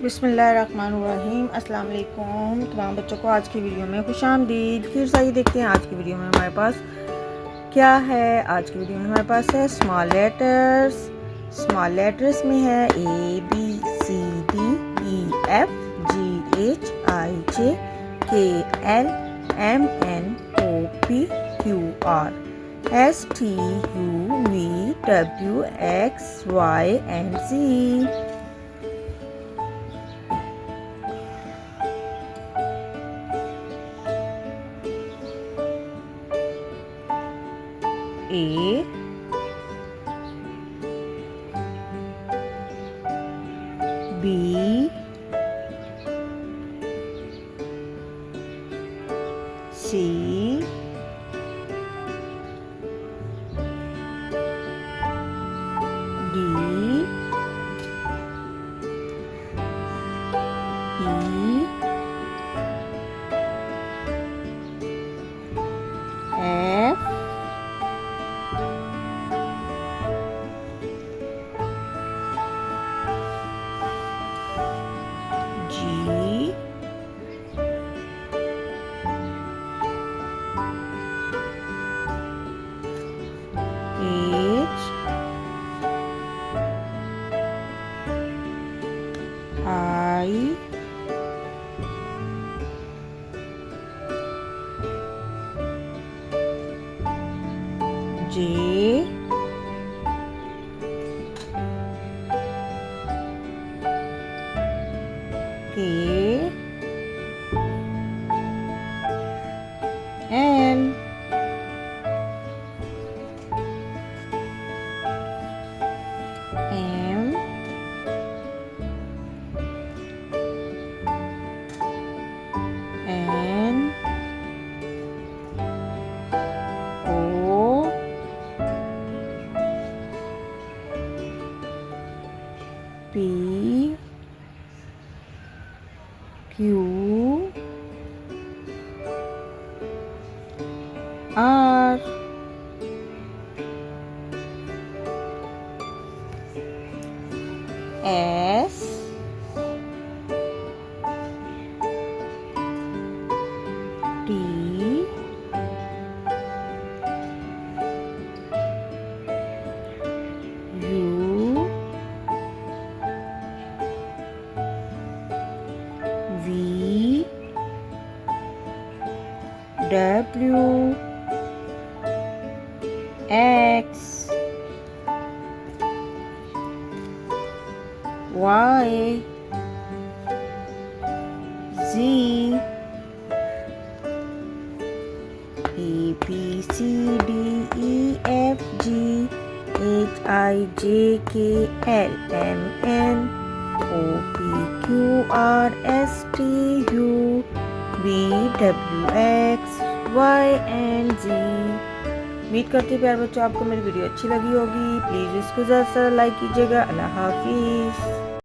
बिस्मिल्लाहिर्रहमानिर्रहीम। अस्सलाम वालेकुम तमाम बच्चों को आज की वीडियो में खुशामदीद। फिर से आइए देखते हैं आज की वीडियो में हमारे पास क्या है। आज की वीडियो में हमारे पास है स्मॉल लेटर्स। स्मॉल लेटर्स में है ABCDEFGHIJKLMNOPQRSTUVWXYZ। A B C D E F G H I J K L M N O P Q R S T U V W X Y Z A B C D E F G H I J K L M N O P Q R S T U V W X Y and Z। उम्मीद करती हूँ प्यारे बच्चों आपको मेरी video अच्छी लगी होगी। प्लीज़ इसको ज़्यादा से लाइक कीजिएगा। अल्लाह हाफिज़।